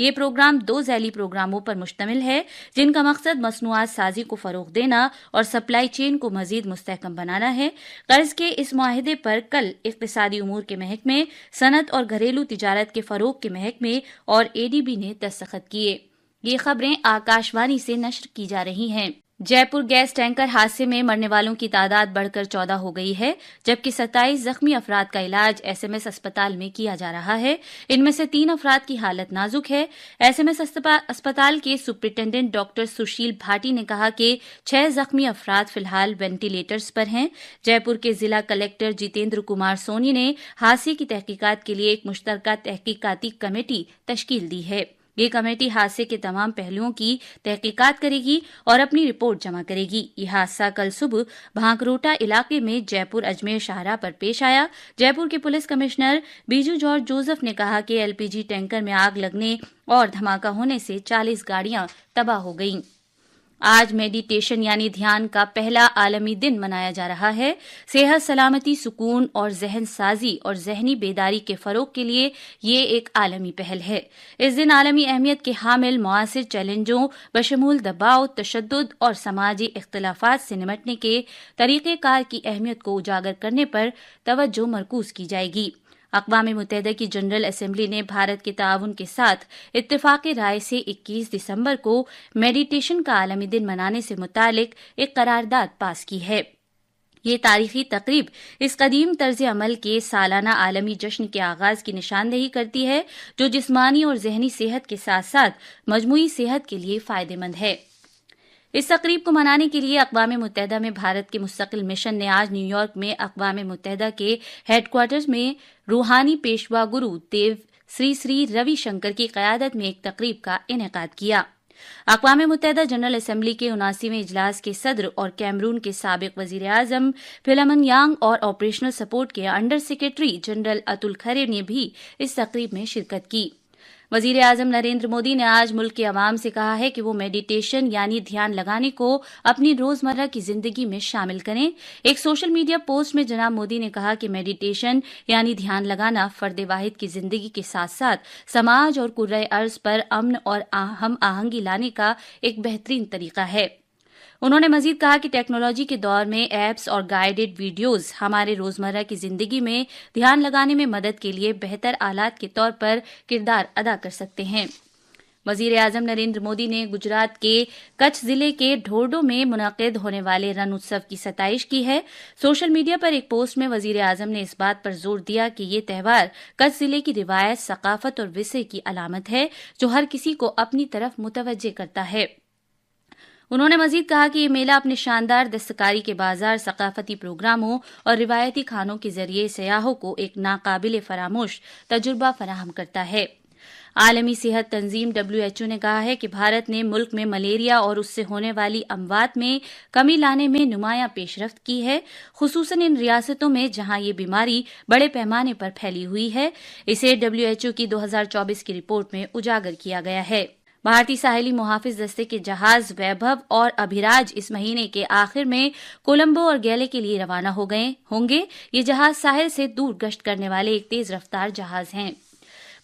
یہ پروگرام 2 ذیلی پروگراموں پر مشتمل ہے جن کا مقصد مصنوعات سازی کو فروغ دینا اور سپلائی چین کو مزید مستحکم بنانا ہے۔ قرض کے اس معاہدے پر کل اقتصادی امور کے محکمے، صنعت اور گھریلو تجارت کے فروغ کے محکمے اور ADB نے دستخط کیے۔ یہ خبریں آکاشوانی سے نشر کی جا رہی ہیں۔ جے پور گیس ٹینکر حادثے میں مرنے والوں کی تعداد بڑھ کر 14 ہو گئی ہے، جبکہ 27 زخمی افراد کا علاج SMS اسپتال میں کیا جا رہا ہے۔ ان میں سے 3 افراد کی حالت نازک ہے۔ SMS اسپتال کے سپرنٹینڈنٹ ڈاکٹر سشیل بھاٹی نے کہا کہ 6 زخمی افراد فی الحال وینٹیلیٹرز پر ہیں۔ جے پور کے ضلع کلکٹر جتیندر کمار سونی نے حادثے کی تحقیقات کے لیے ایک مشترکہ تحقیقاتی کمیٹی تشکیل دی ہے۔ یہ کمیٹی حادثے کے تمام پہلوؤں کی تحقیقات کرے گی اور اپنی رپورٹ جمع کرے گی۔ یہ حادثہ کل صبح بھانکروٹا علاقے میں جے پور اجمیر شاہراہ پر پیش آیا۔ جے پور کے پولیس کمشنر بیجو جارج جوزف نے کہا کہ LPG ٹینکر میں آگ لگنے اور دھماکہ ہونے سے 40 گاڑیاں تباہ ہو گئیں۔ آج میڈیٹیشن یعنی دھیان کا پہلا عالمی دن منایا جا رہا ہے۔ صحت، سلامتی، سکون اور ذہن سازی اور ذہنی بیداری کے فروغ کے لیے یہ ایک عالمی پہل ہے۔ اس دن عالمی اہمیت کے حامل معاصر چیلنجوں بشمول دباؤ، تشدد اور سماجی اختلافات سے نمٹنے کے طریقہ کار کی اہمیت کو اجاگر کرنے پر توجہ مرکوز کی جائے گی۔ اقوام متحدہ کی جنرل اسمبلی نے بھارت کے تعاون کے ساتھ اتفاق رائے سے 21 دسمبر کو میڈیٹیشن کا عالمی دن منانے سے متعلق ایک قرارداد پاس کی ہے۔ یہ تاریخی تقریب اس قدیم طرز عمل کے سالانہ عالمی جشن کے آغاز کی نشاندہی کرتی ہے جو جسمانی اور ذہنی صحت کے ساتھ ساتھ مجموعی صحت کے لیے فائدہ مند ہے۔ اس تقریب کو منانے کے لیے اقوام متحدہ میں بھارت کے مستقل مشن نے آج نیو یارک میں اقوام متحدہ کے ہیڈ کوارٹرز میں روحانی پیشوا گرو دیو سری سری روی شنکر کی قیادت میں ایک تقریب کا انعقاد کیا۔ اقوام متحدہ جنرل اسمبلی کے 79ویں اجلاس کے صدر اور کیمرون کے سابق وزیر اعظم فلمن یانگ اور آپریشنل سپورٹ کے انڈر سیکرٹری جنرل اتل کھرے نے بھی اس تقریب میں شرکت کی۔ وزیر اعظم نریندر مودی نے آج ملک کے عوام سے کہا ہے کہ وہ میڈیٹیشن یعنی دھیان لگانے کو اپنی روزمرہ کی زندگی میں شامل کریں۔ ایک سوشل میڈیا پوسٹ میں جناب مودی نے کہا کہ میڈیٹیشن یعنی دھیان لگانا فرد واحد کی زندگی کے ساتھ ساتھ سماج اور کرۂ ارض پر امن اور ہم آہنگی لانے کا ایک بہترین طریقہ ہے۔ انہوں نے مزید کہا کہ ٹیکنالوجی کے دور میں ایپس اور گائیڈڈ ویڈیوز ہمارے روزمرہ کی زندگی میں دھیان لگانے میں مدد کے لیے بہتر آلات کے طور پر کردار ادا کر سکتے ہیں۔ وزیر اعظم نریندر مودی نے گجرات کے کچھ ضلع کے ڈھورڈو میں منعقد ہونے والے رن اتسو کی ستائش کی ہے۔ سوشل میڈیا پر ایک پوسٹ میں وزیر اعظم نے اس بات پر زور دیا کہ یہ تہوار کچھ ضلع کی روایت، ثقافت اور ورثے کی علامت ہے جو ہر کسی کو اپنی طرف متوجہ کرتا ہے۔ انہوں نے مزید کہا کہ یہ میلہ اپنے شاندار دستکاری کے بازار، ثقافتی پروگراموں اور روایتی کھانوں کے ذریعے سیاحوں کو ایک ناقابل فراموش تجربہ فراہم کرتا ہے۔ عالمی صحت تنظیم WHO نے کہا ہے کہ بھارت نے ملک میں ملیریا اور اس سے ہونے والی اموات میں کمی لانے میں نمایاں پیش رفت کی ہے، خصوصاً ان ریاستوں میں جہاں یہ بیماری بڑے پیمانے پر پھیلی ہوئی ہے۔ اسے WHO کی 2024 کی رپورٹ میں اجاگر کیا گیا ہے۔ بھارتی ساحلی محافظ دستے کے جہاز ویبھو اور ابھیراج اس مہینے کے آخر میں کولمبو اور گیلے کے لیے روانہ ہوں گے۔ یہ جہاز ساحل سے دور گشت کرنے والے ایک تیز رفتار جہاز ہیں۔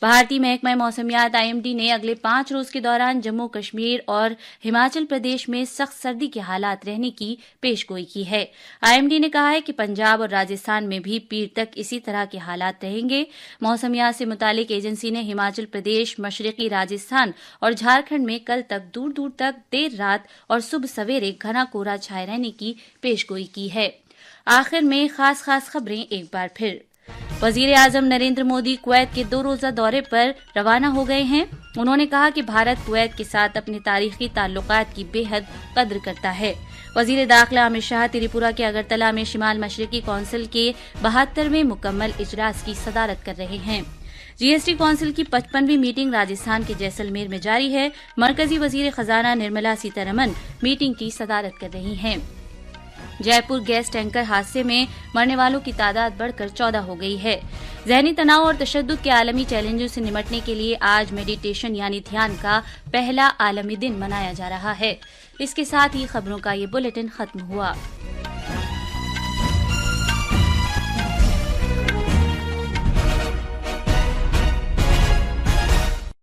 بھارتی محکمہ موسمیات IMD نے اگلے 5 روز کے دوران جموں کشمیر اور ہماچل پردیش میں سخت سردی کے حالات رہنے کی پیشگوئی کی ہے۔ IMD نے کہا ہے کہ پنجاب اور راجستھان میں بھی پیر تک اسی طرح کے حالات رہیں گے۔ موسمیات سے متعلق ایجنسی نے ہماچل پردیش، مشرقی راجستھان اور جھارکھنڈ میں کل تک دور دور تک دیر رات اور صبح سویرے گھنا کورا چھائے رہنے کی پیشگوئی کی ہے۔ آخر میں خاص خبریں ایک بار پھر۔ وزیر اعظم نریندر مودی کویت کے 2 روزہ دورے پر روانہ ہو گئے ہیں۔ انہوں نے کہا کہ بھارت کویت کے ساتھ اپنے تاریخی تعلقات کی بے حد قدر کرتا ہے۔ وزیر داخلہ امت شاہ تریپورہ کے اگرتلہ میں شمال مشرقی کونسل کے 72ویں مکمل اجلاس کی صدارت کر رہے ہیں۔ GST کونسل کی 55ویں میٹنگ راجستھان کے جیسلمیر میں جاری ہے۔ مرکزی وزیر خزانہ نرملا سیتارمن میٹنگ کی صدارت کر رہی ہیں۔ جے پور گیس ٹینکر حادثے میں مرنے والوں کی تعداد بڑھ کر 14 ہو گئی ہے۔ ذہنی تناؤ اور تشدد کے عالمی چیلنجوں سے نمٹنے کے لیے آج میڈیٹیشن یعنی دھیان کا پہلا عالمی دن منایا جا رہا ہے۔ اس کے ساتھ ہی خبروں کا یہ بلیٹن ختم ہوا۔